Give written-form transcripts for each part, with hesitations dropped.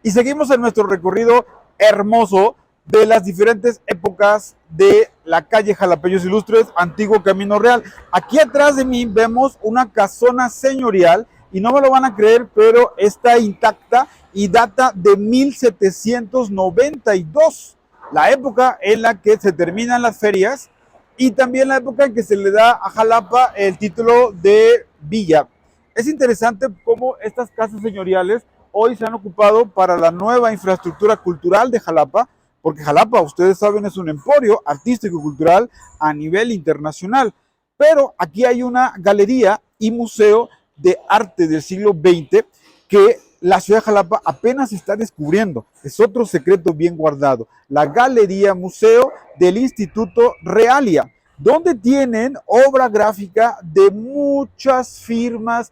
Y seguimos en nuestro recorrido hermoso de las diferentes épocas de la calle Jalapeños Ilustres, antiguo Camino Real. Aquí atrás de mí vemos una casona señorial y no me lo van a creer, pero está intacta y data de 1792, la época en la que se terminan las ferias y también la época en que se le da a Jalapa el título de villa. Es interesante cómo estas casas señoriales hoy se han ocupado para la nueva infraestructura cultural de Jalapa, porque Jalapa, ustedes saben, es un emporio artístico y cultural a nivel internacional. Pero aquí hay una galería y museo de arte del siglo XX que la ciudad de Jalapa apenas está descubriendo. Es otro secreto bien guardado. La Galería Museo del Instituto Realia, donde tienen obra gráfica de muchas firmas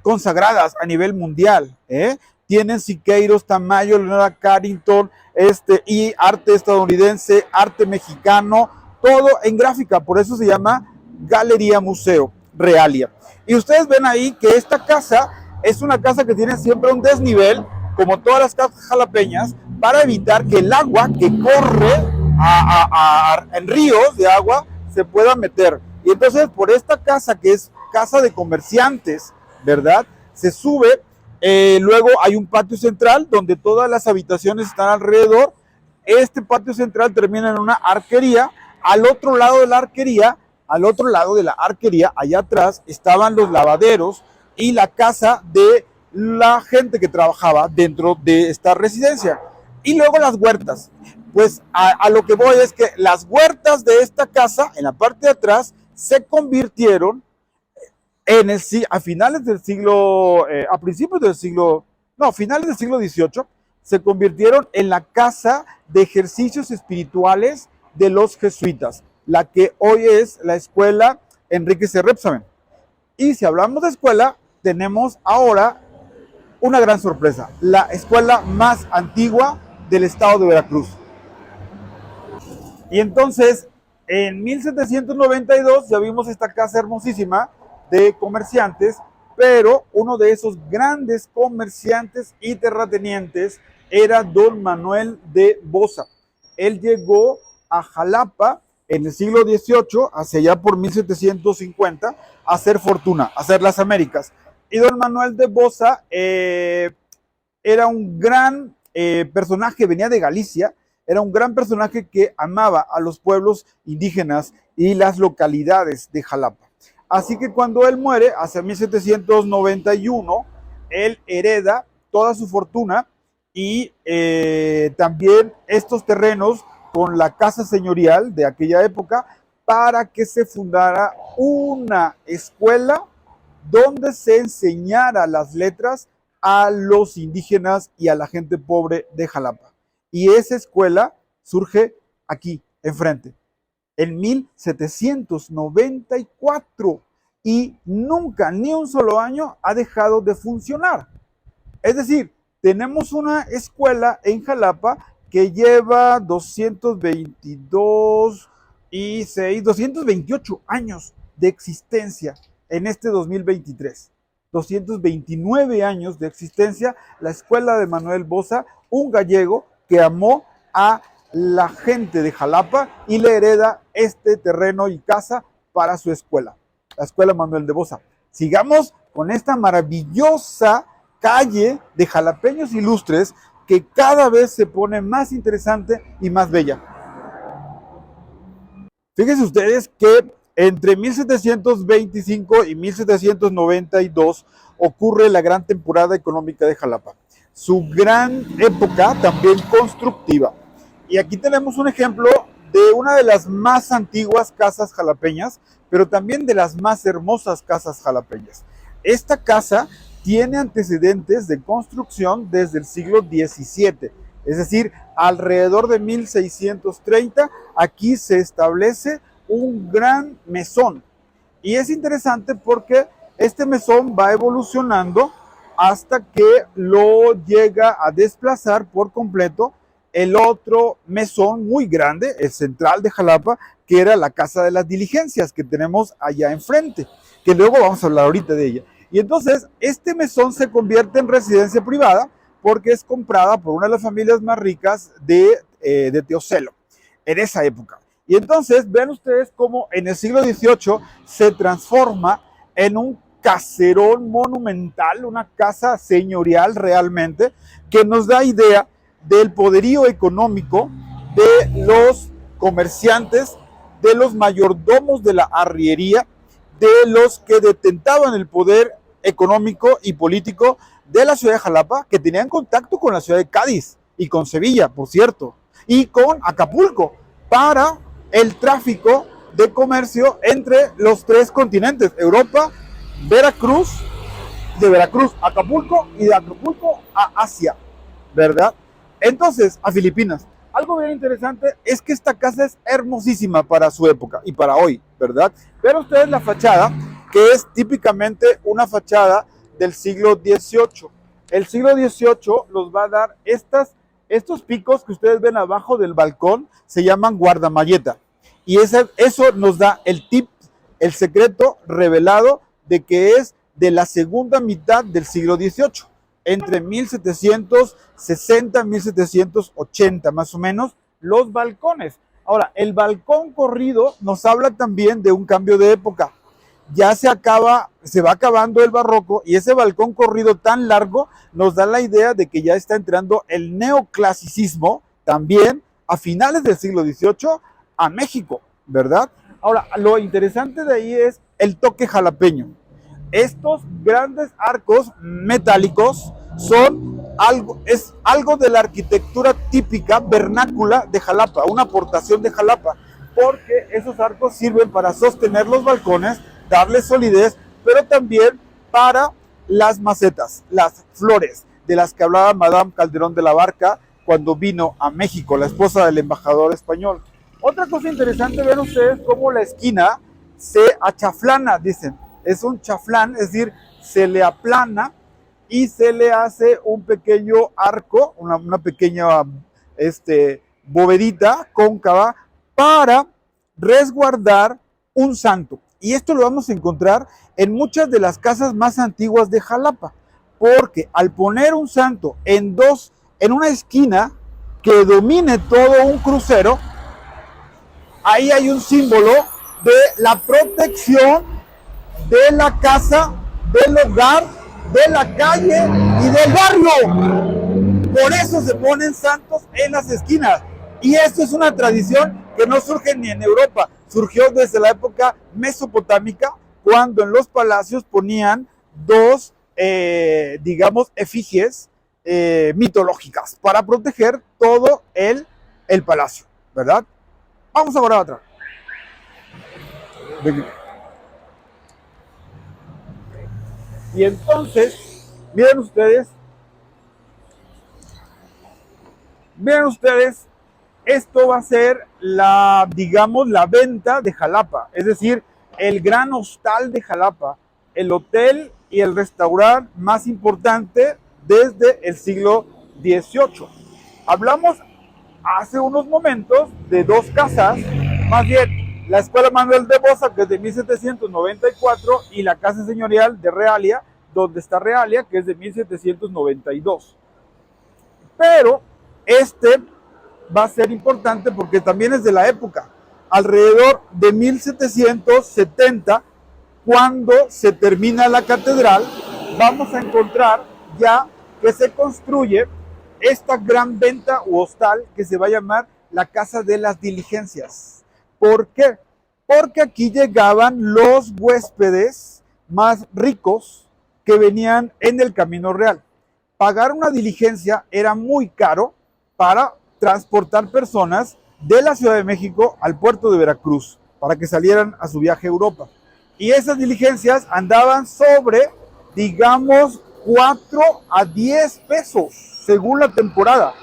consagradas a nivel mundial. Tienen Siqueiros, Tamayo, Leonora Carrington, y arte estadounidense, arte mexicano, todo en gráfica. Por eso se llama Galería Museo Realia. Y ustedes ven ahí que esta casa es una casa que tiene siempre un desnivel, como todas las casas jalapeñas, para evitar que el agua que corre en ríos de agua se pueda meter. Y entonces por esta casa, que es casa de comerciantes, ¿verdad? Se sube, luego hay un patio central donde todas las habitaciones están alrededor. Este patio central termina en una arquería. Al otro lado de la arquería, allá atrás, estaban los lavaderos y la casa de la gente que trabajaba dentro de esta residencia. Y luego las huertas. Pues a lo que voy es que las huertas de esta casa, en la parte de atrás, se convirtieron a finales del siglo, a principios del siglo, no, finales del siglo XVIII, se convirtieron en la casa de ejercicios espirituales de los jesuitas, la que hoy es la escuela Enrique C. Repsamen. Y si hablamos de escuela, tenemos ahora una gran sorpresa, la escuela más antigua del estado de Veracruz. Y entonces, en 1792 ya vimos esta casa hermosísima de comerciantes, pero uno de esos grandes comerciantes y terratenientes era don Manuel de Boza. Él llegó a Jalapa en el siglo XVIII, hacia allá por 1750, a hacer fortuna, a hacer las Américas. Y don Manuel de Boza era un gran personaje, venía de Galicia, era un gran personaje que amaba a los pueblos indígenas y las localidades de Jalapa. Así que cuando él muere, hacia 1791, él hereda toda su fortuna y también estos terrenos con la casa señorial de aquella época para que se fundara una escuela donde se enseñara las letras a los indígenas y a la gente pobre de Jalapa. Y esa escuela surge aquí, enfrente, en 1794 y nunca, ni un solo año, ha dejado de funcionar. Es decir, tenemos una escuela en Jalapa que lleva 228 años de existencia en este 2023. 229 años de existencia, la escuela de Manuel Boza, un gallego que amó a la gente de Jalapa y le hereda este terreno y casa para su escuela, la escuela Manuel de Boza. Sigamos con esta maravillosa calle de Jalapeños Ilustres que cada vez se pone más interesante y más bella. Fíjense ustedes que entre 1725 y 1792 ocurre la gran temporada económica de Jalapa, su gran época también constructiva. Y aquí tenemos un ejemplo de una de las más antiguas casas jalapeñas, pero también de las más hermosas casas jalapeñas. Esta casa tiene antecedentes de construcción desde el siglo XVII, es decir, alrededor de 1630, aquí se establece un gran mesón. Y es interesante porque este mesón va evolucionando hasta que lo llega a desplazar por completo el otro mesón muy grande, el central de Jalapa, que era la Casa de las Diligencias que tenemos allá enfrente, que luego vamos a hablar ahorita de ella. Y entonces este mesón se convierte en residencia privada porque es comprada por una de las familias más ricas de Teocelo en esa época. Y entonces vean ustedes cómo en el siglo XVIII se transforma en un caserón monumental, una casa señorial realmente, que nos da idea del poderío económico de los comerciantes, de los mayordomos de la arriería, de los que detentaban el poder económico y político de la ciudad de Jalapa, que tenían contacto con la ciudad de Cádiz y con Sevilla, por cierto, y con Acapulco, para el tráfico de comercio entre los tres continentes, Europa, Veracruz, de Veracruz a Acapulco y de Acapulco a Asia, ¿verdad? Entonces, a Filipinas. Algo bien interesante es que esta casa es hermosísima para su época y para hoy, ¿verdad? Pero ustedes la fachada, que es típicamente una fachada del siglo XVIII. El siglo XVIII nos va a dar estos picos que ustedes ven abajo del balcón, se llaman guardamalleta. Y eso nos da el tip, el secreto revelado de que es de la segunda mitad del siglo XVIII, entre 1760 y 1780 más o menos, los balcones. Ahora, el balcón corrido nos habla también de un cambio de época. Ya se va acabando el barroco y ese balcón corrido tan largo nos da la idea de que ya está entrando el neoclasicismo también a finales del siglo XVIII a México, ¿verdad? Ahora, lo interesante de ahí es el toque jalapeño. Estos grandes arcos metálicos es algo de la arquitectura típica vernácula de Jalapa, una aportación de Jalapa, porque esos arcos sirven para sostener los balcones, darles solidez, pero también para las macetas, las flores de las que hablaba Madame Calderón de la Barca cuando vino a México, la esposa del embajador español. Otra cosa interesante, ven ustedes cómo la esquina se achaflana, dicen. Es un chaflán, es decir, se le aplana y se le hace un pequeño arco, una pequeña bovedita cóncava para resguardar un santo. Y esto lo vamos a encontrar en muchas de las casas más antiguas de Jalapa, porque al poner un santo en una esquina que domine todo un crucero, ahí hay un símbolo de la protección de la casa, del hogar, de la calle y del barrio. Por eso se ponen santos en las esquinas. Y esto es una tradición que no surge ni en Europa, surgió desde la época mesopotámica, cuando en los palacios ponían dos, digamos, efigies mitológicas para proteger todo el palacio, ¿verdad? Vamos ahora a otra. Y entonces, miren ustedes, esto va a ser digamos, la venta de Jalapa, es decir, el gran hostal de Jalapa, el hotel y el restaurante más importante desde el siglo XVIII. Hablamos hace unos momentos de dos casas, más bien la Escuela Manuel de Bosa, que es de 1794, y la Casa Señorial de Realia, donde está Realia, que es de 1792. Pero va a ser importante porque también es de la época, alrededor de 1770, cuando se termina la catedral, vamos a encontrar ya que se construye esta gran venta u hostal que se va a llamar la Casa de las Diligencias. ¿Por qué? Porque aquí llegaban los huéspedes más ricos que venían en el Camino Real. Pagar una diligencia era muy caro para transportar personas de la Ciudad de México al puerto de Veracruz para que salieran a su viaje a Europa. Y esas diligencias andaban sobre, digamos, 4 a 10 pesos según la temporada.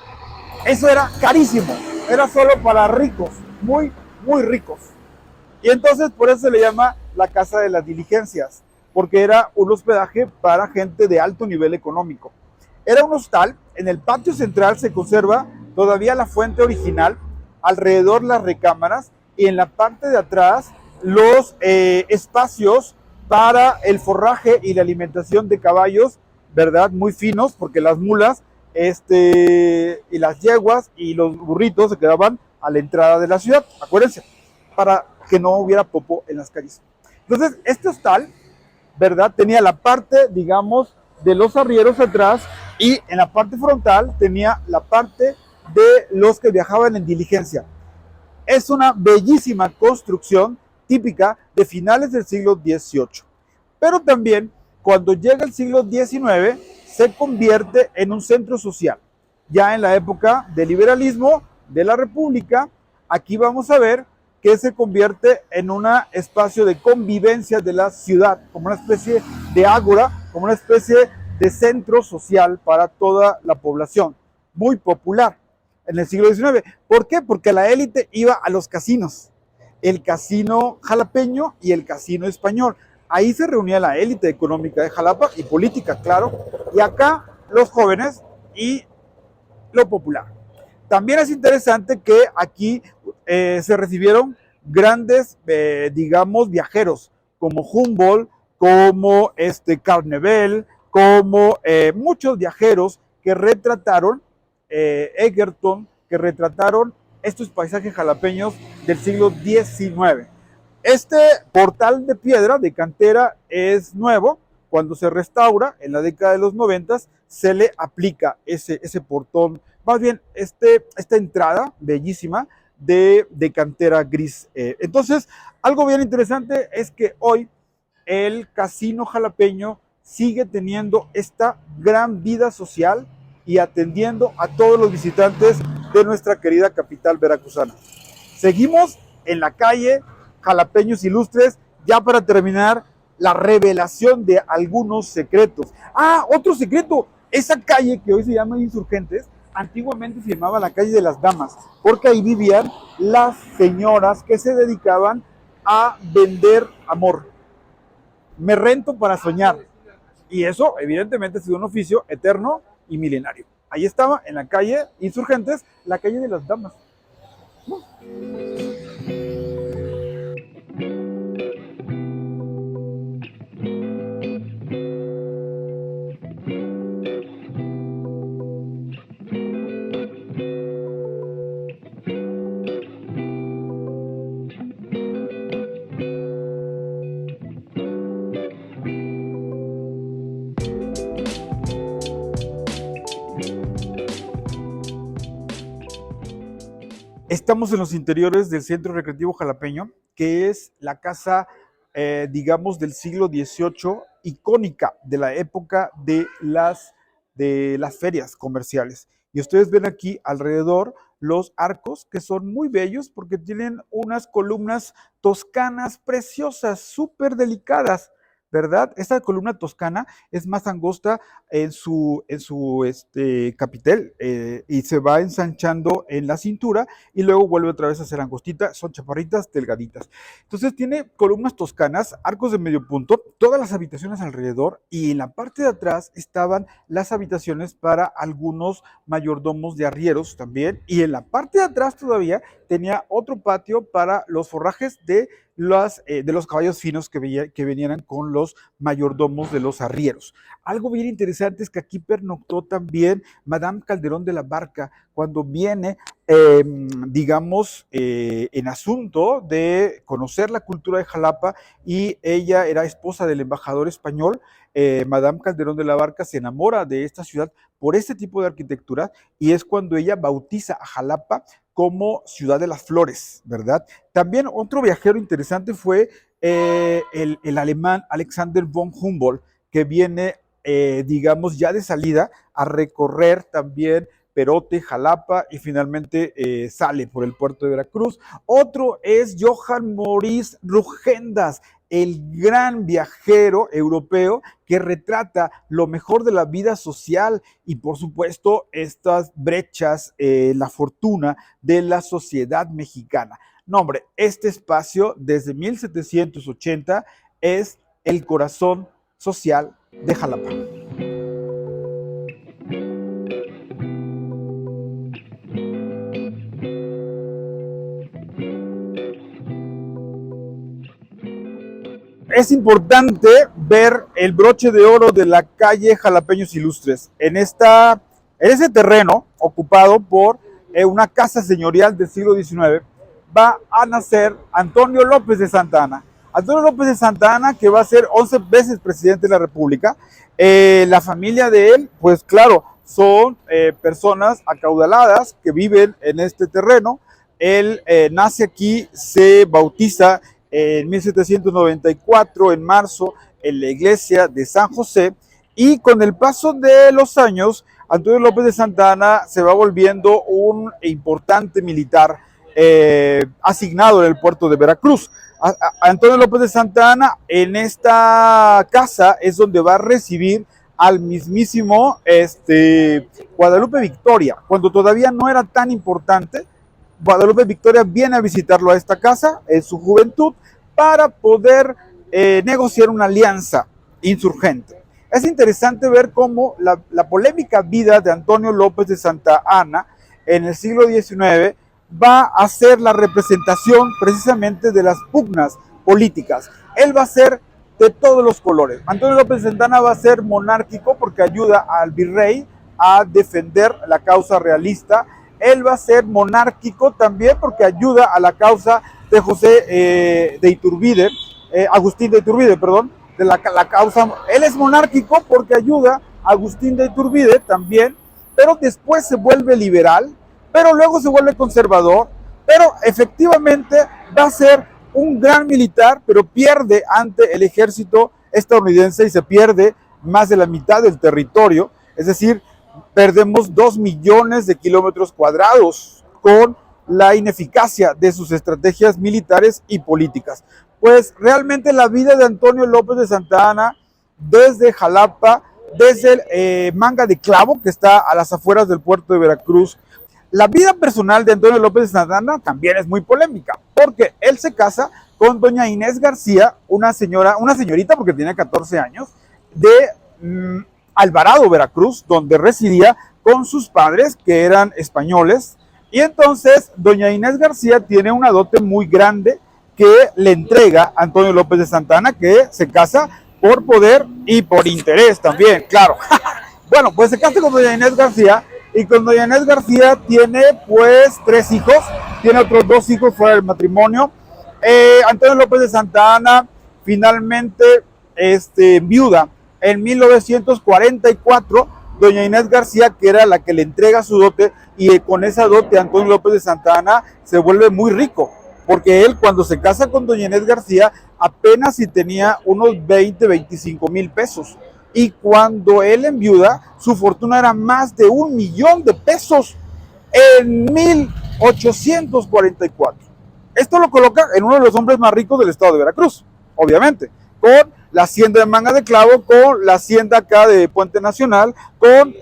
Eso era carísimo, era solo para ricos, muy ricos. Y entonces por eso se le llama la Casa de las Diligencias, porque era un hospedaje para gente de alto nivel económico. Era un hostal, en el patio central se conserva todavía la fuente original, alrededor las recámaras y en la parte de atrás los espacios para el forraje y la alimentación de caballos, ¿verdad? Muy finos, porque las mulas y las yeguas y los burritos se quedaban a la entrada de la ciudad, acuérdense, para que no hubiera popo en las calles. Entonces, este hostal, ¿verdad? Tenía la parte, digamos, de los arrieros atrás y en la parte frontal tenía la parte de los que viajaban en diligencia. Es una bellísima construcción típica de finales del siglo XVIII. Pero también, cuando llega el siglo XIX, se convierte en un centro social. Ya en la época del liberalismo, de la República, aquí vamos a ver que se convierte en un espacio de convivencia de la ciudad, como una especie de ágora, como una especie de centro social para toda la población. Muy popular en el siglo XIX. ¿Por qué? Porque la élite iba a los casinos. El casino jalapeño y el casino español. Ahí se reunía la élite económica de Jalapa y política, claro. Y acá los jóvenes y lo popular. También es interesante que aquí se recibieron grandes, digamos, viajeros, como Humboldt, como Carneval, como muchos viajeros que retrataron, Egerton, que retrataron estos paisajes jalapeños del siglo XIX. Este portal de piedra de cantera es nuevo. Cuando se restaura en la década de los 90 se le aplica ese portón, más bien esta entrada bellísima de cantera gris. Entonces, algo bien interesante es que hoy el casino jalapeño sigue teniendo esta gran vida social y atendiendo a todos los visitantes de nuestra querida capital veracruzana. Seguimos en la calle Jalapeños Ilustres, ya para terminar, la revelación de algunos secretos. Ah, otro secreto, esa calle que hoy se llama Insurgentes, antiguamente se llamaba la calle de las damas, porque ahí vivían las señoras que se dedicaban a vender amor. Me rento para soñar. Y eso, evidentemente, ha sido un oficio eterno y milenario. Ahí estaba, en la calle Insurgentes, la calle de las damas. Estamos en los interiores del Centro Recreativo Jalapeño, que es la casa, digamos, del siglo XVIII, icónica de la época de las ferias comerciales. Y ustedes ven aquí alrededor los arcos, que son muy bellos porque tienen unas columnas toscanas preciosas, súper delicadas, ¿verdad? Esta columna toscana es más angosta en su capitel y se va ensanchando en la cintura y luego vuelve otra vez a ser angostita, son chaparritas, delgaditas. Entonces tiene columnas toscanas, arcos de medio punto, todas las habitaciones alrededor y en la parte de atrás estaban las habitaciones para algunos mayordomos de arrieros también y en la parte de atrás todavía tenía otro patio para los forrajes de los caballos finos que venían con los mayordomos de los arrieros. Algo bien interesante es que aquí pernoctó también Madame Calderón de la Barca cuando viene, digamos, en asunto de conocer la cultura de Jalapa y ella era esposa del embajador español. Madame Calderón de la Barca se enamora de esta ciudad por este tipo de arquitectura y es cuando ella bautiza a Jalapa como Ciudad de las Flores, ¿verdad? También otro viajero interesante fue el alemán Alexander von Humboldt, que viene, digamos, ya de salida a recorrer también Perote, Jalapa y finalmente sale por el puerto de Veracruz. Otro es Johann Maurice Rugendas, el gran viajero europeo que retrata lo mejor de la vida social y por supuesto estas brechas, la fortuna de la sociedad mexicana. No, hombre, este espacio desde 1780 es el corazón social de Jalapa. Es importante ver el broche de oro de la calle Jalapeños Ilustres. En En ese terreno, ocupado por una casa señorial del siglo XIX, va a nacer Antonio López de Santa Anna. Antonio López de Santa Anna, que va a ser 11 veces presidente de la República. La familia de él, pues claro, son personas acaudaladas que viven en este terreno. Él nace aquí, se bautiza en 1794, en marzo, en la iglesia de San José, y con el paso de los años, Antonio López de Santa Anna se va volviendo un importante militar asignado en el puerto de Veracruz. Antonio López de Santa Anna, en esta casa es donde va a recibir al mismísimo Guadalupe Victoria, cuando todavía no era tan importante. Guadalupe Victoria viene a visitarlo a esta casa en su juventud para poder negociar una alianza insurgente. Es interesante ver cómo la polémica vida de Antonio López de Santa Anna en el siglo XIX va a ser la representación precisamente de las pugnas políticas. Él va a ser de todos los colores. Antonio López de Santa Anna va a ser monárquico porque ayuda al virrey a defender la causa realista. Él va a ser monárquico también porque ayuda a la causa de Agustín de Iturbide, perdón, de la causa. Él es monárquico porque ayuda a Agustín de Iturbide también, pero después se vuelve liberal, pero luego se vuelve conservador, pero efectivamente va a ser un gran militar, pero pierde ante el ejército estadounidense y se pierde más de la mitad del territorio, es decir, perdemos 2 millones de kilómetros cuadrados con la ineficacia de sus estrategias militares y políticas. Pues realmente la vida de Antonio López de Santa Anna, desde Jalapa, desde Manga de Clavo, que está a las afueras del puerto de Veracruz. La vida personal de Antonio López de Santa Anna también es muy polémica, porque él se casa con doña Inés García, una señorita porque tiene 14 años, de Alvarado, Veracruz, donde residía con sus padres, que eran españoles. Y entonces doña Inés García tiene una dote muy grande que le entrega a Antonio López de Santa Anna, que se casa por poder y por interés también, claro. Bueno, pues se casa con doña Inés García, y con doña Inés García tiene pues 3 hijos, tiene otros 2 hijos fuera del matrimonio. Antonio López de Santa Anna finalmente viuda en 1944, doña Inés García, que era la que le entrega su dote, y con esa dote Antonio López de Santa Anna se vuelve muy rico, porque él cuando se casa con doña Inés García apenas si tenía unos 25 mil pesos, y cuando él enviuda su fortuna era más de 1 millón de pesos en 1844. Esto lo coloca en uno de los hombres más ricos del estado de Veracruz, obviamente, con la hacienda de Manga de Clavo, con la hacienda acá de Puente Nacional, con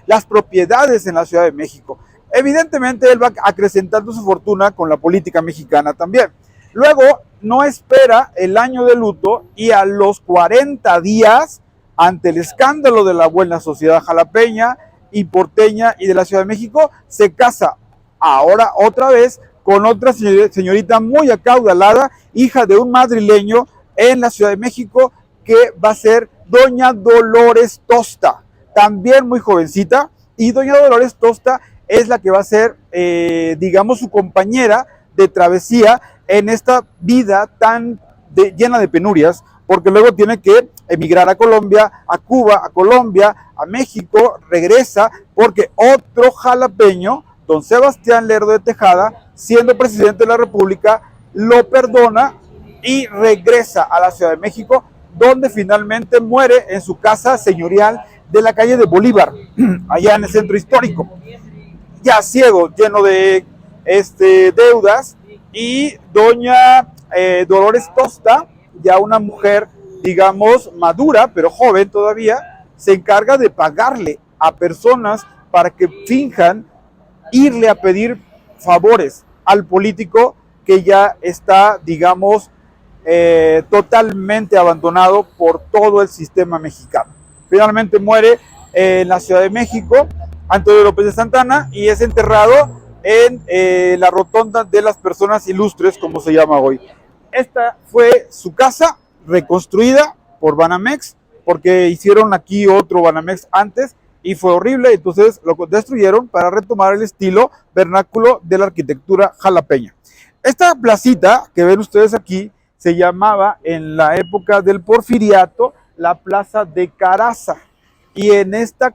las propiedades en la Ciudad de México. Evidentemente él va acrecentando su fortuna con la política mexicana también. Luego no espera el año de luto y a los 40 días, ante el escándalo de la buena sociedad jalapeña y porteña y de la Ciudad de México, se casa ahora otra vez con otra señorita muy acaudalada, hija de un madrileño en la Ciudad de México, que va a ser doña Dolores Tosta, también muy jovencita, y doña Dolores Tosta es la que va a ser, digamos, su compañera de travesía en esta vida tan llena de penurias, porque luego tiene que emigrar a Colombia, a Cuba, a Colombia, a México, regresa, porque otro jalapeño, don Sebastián Lerdo de Tejada, siendo presidente de la República, lo perdona y regresa a la Ciudad de México, donde finalmente muere en su casa señorial de la calle de Bolívar, allá en el centro histórico, ya ciego, lleno de deudas, y doña Dolores Tosta, ya una mujer, digamos, madura, pero joven todavía, se encarga de pagarle a personas para que finjan irle a pedir favores al político que ya está, digamos, totalmente abandonado por todo el sistema mexicano. Finalmente muere en la Ciudad de México Antonio López de Santa Anna y es enterrado en la rotonda de las personas ilustres, como se llama hoy. Esta fue su casa, reconstruida por Banamex, porque hicieron aquí otro Banamex antes, y fue horrible, entonces lo destruyeron para retomar el estilo vernáculo de la arquitectura jalapeña. Esta placita que ven ustedes aquí se llamaba en la época del Porfiriato la Plaza de Caraza. Y en esta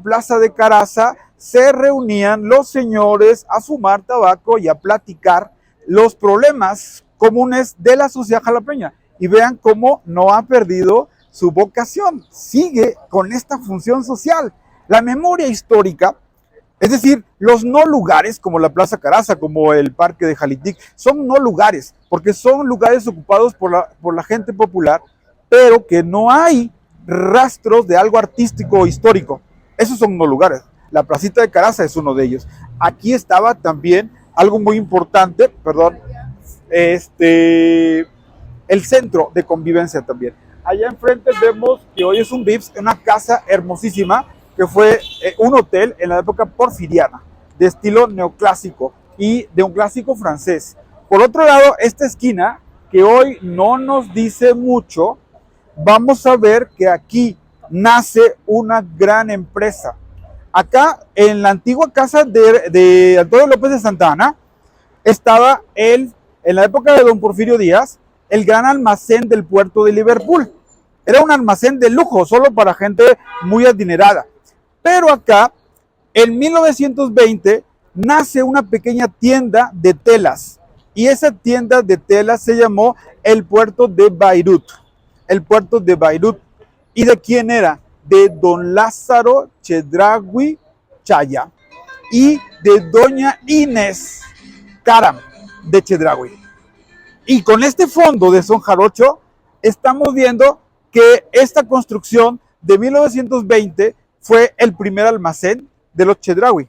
plaza de Caraza, se reunían los señores a fumar tabaco y a platicar los problemas comunes de la sociedad jalapeña. Y vean cómo no ha perdido su vocación, sigue con esta función social. La memoria histórica, es decir, los no lugares como la Plaza Caraza, como el Parque de Jalitic, son no lugares, porque son lugares ocupados por la gente popular, pero que no hay rastros de algo artístico o histórico. Esos son no lugares. La Placita de Caraza es uno de ellos. Aquí estaba también algo muy importante, el centro de convivencia también. Allá enfrente vemos que hoy es un Vips, una casa hermosísima, que fue un hotel en la época porfiriana, de estilo neoclásico y de un clásico francés. Por otro lado, esta esquina, que hoy no nos dice mucho, vamos a ver que aquí nace una gran empresa. Acá, en la antigua casa de Antonio López de Santa Anna, estaba en la época de don Porfirio Díaz, el gran almacén del puerto de Liverpool. Era un almacén de lujo, solo para gente muy adinerada. Pero acá, en 1920, nace una pequeña tienda de telas. Y esa tienda de telas se llamó el puerto de Beirut. El puerto de Beirut. ¿Y de quién era? De don Lázaro Chedraui Chaya y de doña Inés Caram de Chedraui. Y con este fondo de son jarocho, estamos viendo que esta construcción de 1920 fue el primer almacén de los Chedraui,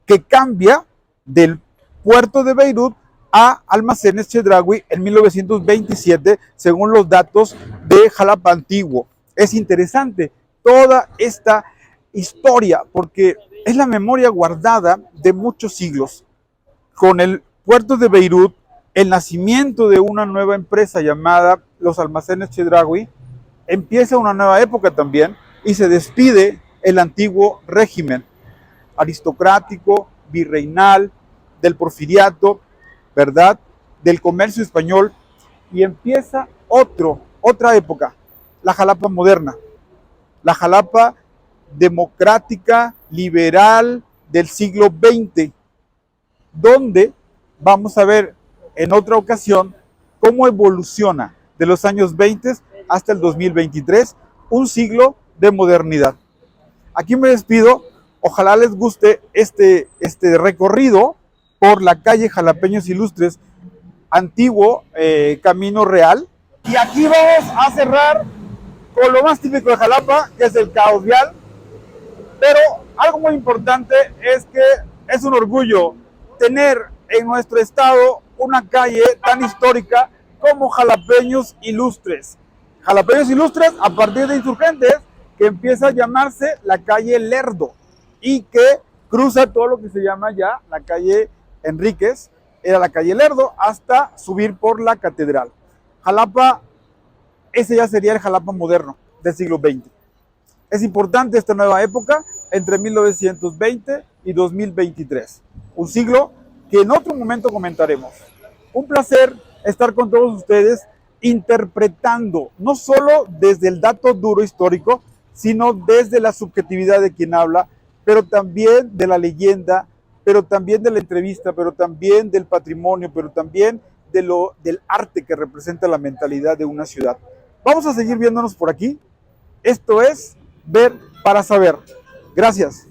que cambia del puerto de Beirut a almacenes Chedraui en 1927, según los datos de Jalapa Antiguo. Es interesante toda esta historia, porque es la memoria guardada de muchos siglos. Con el puerto de Beirut, el nacimiento de una nueva empresa llamada los Almacenes Chedraui, empieza una nueva época también y se despide el antiguo régimen aristocrático, virreinal, del porfiriato, ¿verdad? Del comercio español, y empieza otra época, la Jalapa moderna, la Jalapa democrática, liberal del siglo XX, donde vamos a ver en otra ocasión cómo evoluciona de los años 20 hasta el 2023, un siglo de modernidad. Aquí me despido, ojalá les guste este recorrido por la calle Jalapeños Ilustres, antiguo Camino Real. Y aquí vamos a cerrar con lo más típico de Jalapa, que es el caos vial. Pero algo muy importante es que es un orgullo tener en nuestro estado una calle tan histórica como Jalapeños Ilustres. Jalapeños Ilustres a partir de Insurgentes, que empieza a llamarse la calle Lerdo y que cruza todo lo que se llama ya la calle Enríquez, era la calle Lerdo, hasta subir por la catedral. Jalapa, ese ya sería el Jalapa moderno del siglo XX. Es importante esta nueva época entre 1920 y 2023. Un siglo que en otro momento comentaremos. Un placer estar con todos ustedes interpretando, no solo desde el dato duro histórico, sino desde la subjetividad de quien habla, pero también de la leyenda, pero también de la entrevista, pero también del patrimonio, pero también del arte que representa la mentalidad de una ciudad. Vamos a seguir viéndonos por aquí. Esto es Ver para Saber. Gracias.